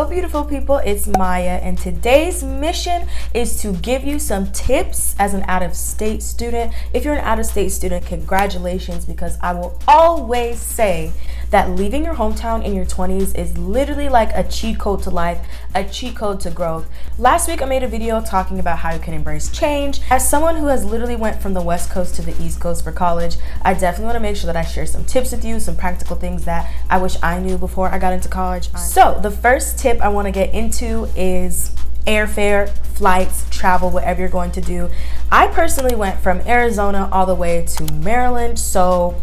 Hello beautiful people, it's Maya, and today's mission is to give you some tips as an out-of-state student. If you're an out-of-state student, congratulations, because I will always say that leaving your hometown in your 20s is literally like a cheat code to life, a cheat code to growth. Last week I made a video talking about how you can embrace change. As someone who has literally went from the West Coast to the East Coast for college, I definitely want to make sure that I share some tips with you, some practical things that I wish I knew before I got into college. So the first tip I want to get into is airfare, flights, travel, whatever you're going to do. I personally went from Arizona all the way to Maryland, so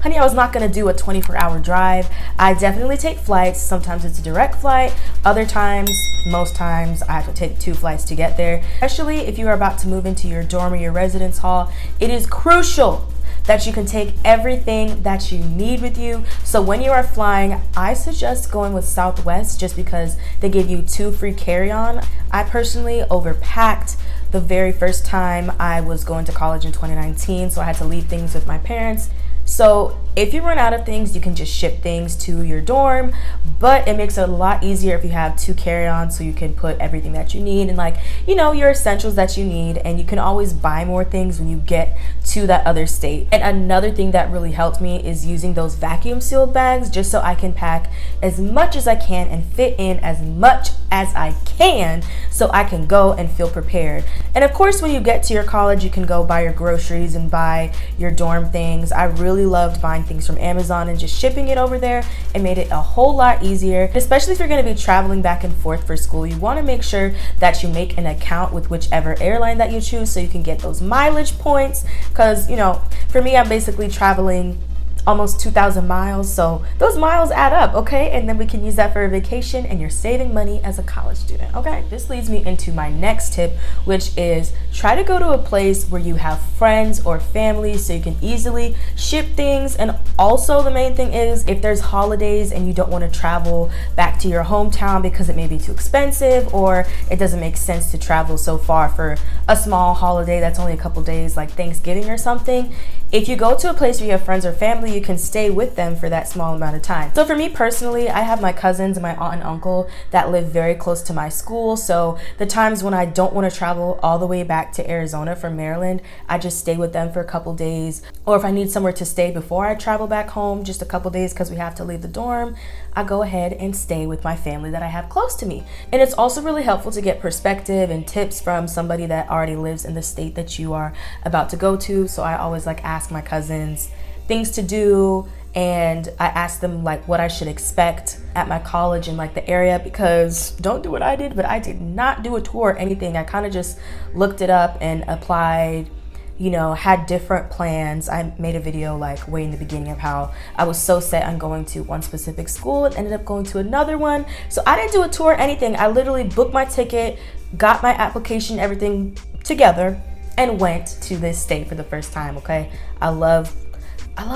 honey, I was not going to do a 24-hour drive. I definitely take flights. Sometimes it's a direct flight. Other times, most times, I have to take 2 flights to get there. Especially if you are about to move into your dorm or your residence hall, it is crucial that you can take everything that you need with you. So when you are flying, I suggest going with Southwest just because they give you 2 free carry-on. I personally overpacked the very first time I was going to college in 2019, so I had to leave things with my parents. So if you run out of things, you can just ship things to your dorm, but it makes it a lot easier if you have 2 carry-ons, so you can put everything that you need and, like, you know, your essentials that you need, and you can always buy more things when you get to that other state. And another thing that really helped me is using those vacuum sealed bags, just so I can pack as much as I can and fit in as much as I can so I can go and feel prepared. And of course, when you get to your college, you can go buy your groceries and buy your dorm things. I really loved buying things from Amazon and just shipping it over there. It made it a whole lot easier, especially if you're going to be traveling back and forth for school. You want to make sure that you make an account with whichever airline that you choose so you can get those mileage points, because, you know, for me, I'm basically traveling almost 2,000 miles, so those miles add up, okay? And then we can use that for a vacation, and you're saving money as a college student, okay? This leads me into my next tip, which is try to go to a place where you have friends or family so you can easily ship things. And also the main thing is, if there's holidays and you don't want to travel back to your hometown because it may be too expensive, or it doesn't make sense to travel so far for a small holiday that's only a couple days, like Thanksgiving or something, if you go to a place where you have friends or family, you can stay with them for that small amount of time. So for me personally, I have my cousins and my aunt and uncle that live very close to my school. So the times when I don't want to travel all the way back to Arizona from Maryland, I just stay with them for a couple days. Or if I need somewhere to stay before I travel back home, just a couple days because we have to leave the dorm, I go ahead and stay with my family that I have close to me. And it's also really helpful to get perspective and tips from somebody that already lives in the state that you are about to go to. So I always ask my cousins things to do, and I ask them what I should expect at my college and the area, because don't do what I did, but I did not do a tour or anything. I kind of just looked it up and applied, you know, had different plans. I made a video way in the beginning of how I was so set on going to one specific school and ended up going to another one. So I didn't do a tour or anything. I literally booked my ticket, got my application, everything together, and went to this state for the first time, okay? I love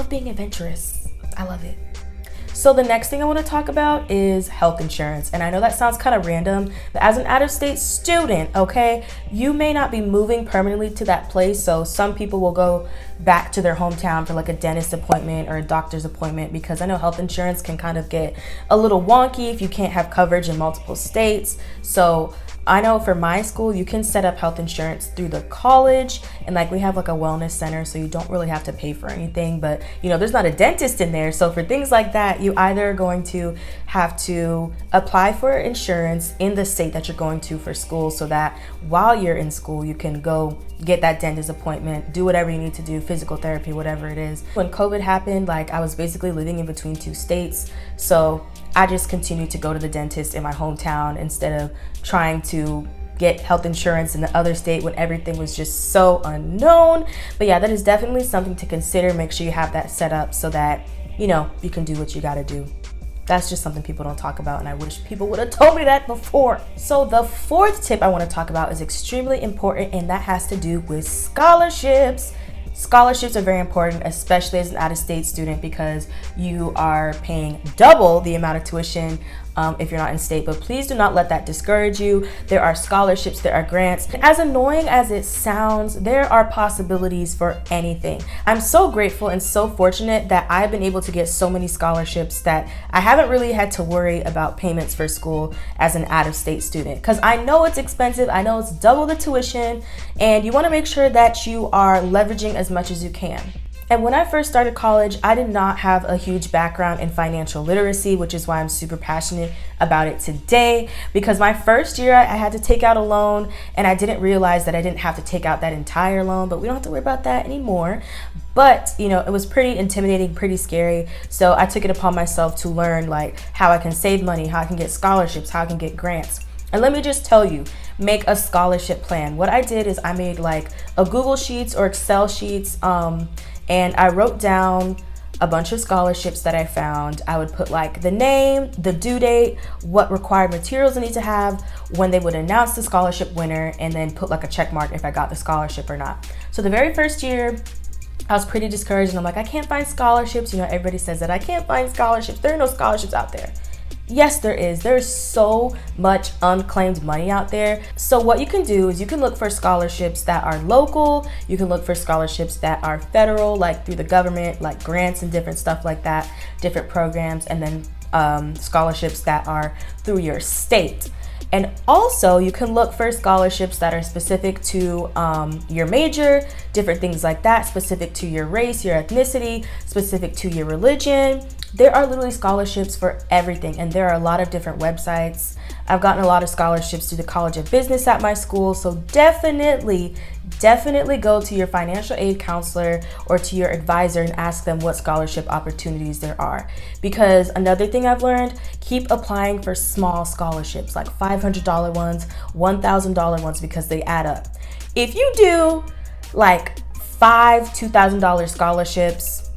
being adventurous. I love it. So the next thing I want to talk about is health insurance. And I know that sounds kind of random, but as an out-of-state student, okay, you may not be moving permanently to that place. So some people will go back to their hometown for a dentist appointment or a doctor's appointment, because I know health insurance can kind of get a little wonky if you can't have coverage in multiple states. So I know for my school, you can set up health insurance through the college, and we have a wellness center, so you don't really have to pay for anything. But you know, there's not a dentist in there, so for things like that, you either are going to have to apply for insurance in the state that you're going to for school, so that while you're in school, you can go get that dentist appointment, do whatever you need to do, physical therapy, whatever it is. When COVID happened, I was basically living in between 2 states, so I just continued to go to the dentist in my hometown instead of trying to get health insurance in the other state when everything was just so unknown. But yeah, that is definitely something to consider. Make sure you have that set up so that, you know, you can do what you gotta do. That's just something people don't talk about, and I wish people would have told me that before. So the 4th tip I want to talk about is extremely important, and that has to do with scholarships. Scholarships are very important, especially as an out-of-state student, because you are paying double the amount of tuition if you're not in state, but please do not let that discourage you. There are scholarships, there are grants. As annoying as it sounds, there are possibilities for anything. I'm so grateful and so fortunate that I've been able to get so many scholarships that I haven't really had to worry about payments for school as an out-of-state student, because I know it's expensive, I know it's double the tuition, and you want to make sure that you are leveraging as much as you can. And when I first started college, I did not have a huge background in financial literacy, which is why I'm super passionate about it today. Because my first year, I had to take out a loan, and I didn't realize that I didn't have to take out that entire loan, but we don't have to worry about that anymore. But, you know, it was pretty intimidating, pretty scary. So I took it upon myself to learn like how I can save money, how I can get scholarships, how I can get grants. And let me just tell you, make a scholarship plan. What I did is I made like a Google Sheets or Excel sheets, and I wrote down a bunch of scholarships that I found. I would put like the name, the due date, what required materials I need to have, when they would announce the scholarship winner, and then put like a check mark if I got the scholarship or not. So the very first year, I was pretty discouraged, and I'm like, I can't find scholarships. You know, everybody says that I can't find scholarships. There are no scholarships out there. Yes, there is. There's so much unclaimed money out there. So what you can do is you can look for scholarships that are local. You can look for scholarships that are federal, like through the government, like grants and different stuff like that, different programs, and then scholarships that are through your state. And also you can look for scholarships that are specific to your major, different things like that, specific to your race, your ethnicity, specific to your religion. There are literally scholarships for everything, and there are a lot of different websites. I've gotten a lot of scholarships through the College of Business at my school, so definitely go to your financial aid counselor or to your advisor and ask them what scholarship opportunities there are. Because another thing I've learned, keep applying for small scholarships, like $500 ones, $1,000 ones, because they add up. If you do like 5 $2,000 scholarships,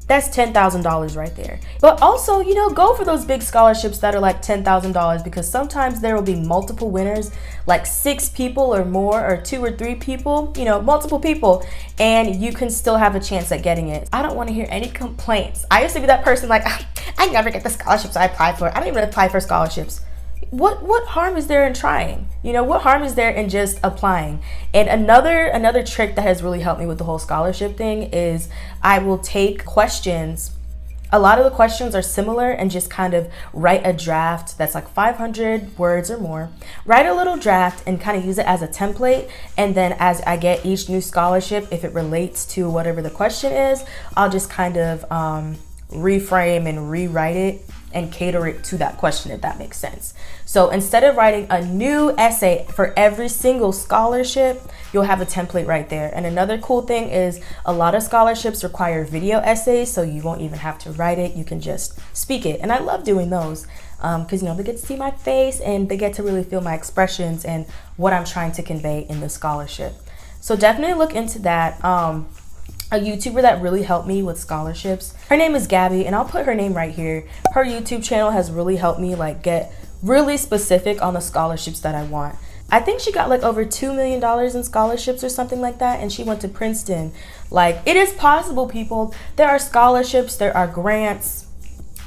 that's $10,000 right there. But also, you know, go for those big scholarships that are like $10,000, because sometimes there will be multiple winners, like 6 people or more, or 2 or 3 people, you know, multiple people, and you can still have a chance at getting it. I don't want to hear any complaints. I used to be that person like, I never get the scholarships I applied for. I don't even apply for scholarships. What harm is there in trying? You know, what harm is there in just applying? And another trick that has really helped me with the whole scholarship thing is I will take questions. A lot of the questions are similar, and just kind of write a draft that's like 500 words or more. Write a little draft and kind of use it as a template. And then as I get each new scholarship, if it relates to whatever the question is, I'll just kind of reframe and rewrite it and cater it to that question, if that makes sense. So instead of writing a new essay for every single scholarship, you'll have a template right there. And another cool thing is a lot of scholarships require video essays, so you won't even have to write it. You can just speak it. And I love doing those because, you know, they get to see my face and they get to really feel my expressions and what I'm trying to convey in the scholarship. So definitely look into that. A YouTuber that really helped me with scholarships, her name is Gabby, and I'll put her name right here. Her YouTube channel has really helped me like get really specific on the scholarships that I want. I think she got like over $2 million in scholarships or something like that, and she went to Princeton. Like, it is possible, people. There are scholarships, there are grants,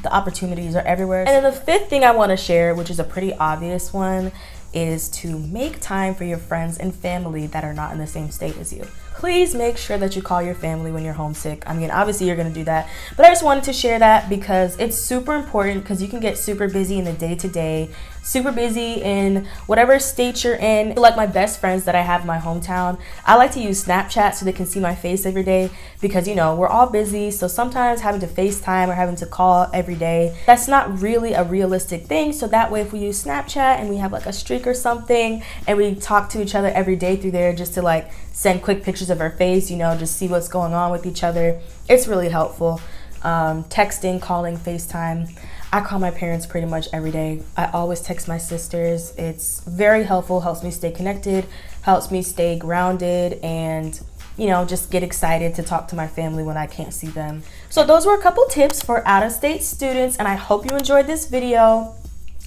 the opportunities are everywhere. And then the 5th thing I want to share, which is a pretty obvious one, is to make time for your friends and family that are not in the same state as you. Please make sure that you call your family when you're homesick. I mean, obviously you're gonna do that, but I just wanted to share that because it's super important, because you can get super busy in the day-to-day, super busy in whatever state you're in. Like my best friends that I have in my hometown, I like to use Snapchat so they can see my face every day, because, you know, we're all busy, so sometimes having to FaceTime or having to call every day, that's not really a realistic thing. So that way, if we use Snapchat and we have like a streak or something and we talk to each other every day through there, just to like send quick pictures of our face, you know, just see what's going on with each other, it's really helpful. Texting, calling, FaceTime. I call my parents pretty much every day. I always text my sisters. It's very helpful, helps me stay connected, helps me stay grounded, and, you know, just get excited to talk to my family when I can't see them. So those were a couple tips for out-of-state students, and I hope you enjoyed this video.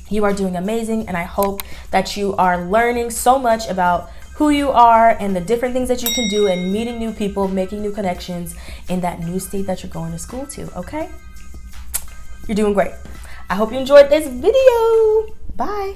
You are doing amazing, and I hope that you are learning so much about who you are and the different things that you can do, and meeting new people, making new connections in that new state that you're going to school to, okay? You're doing great. I hope you enjoyed this video. Bye.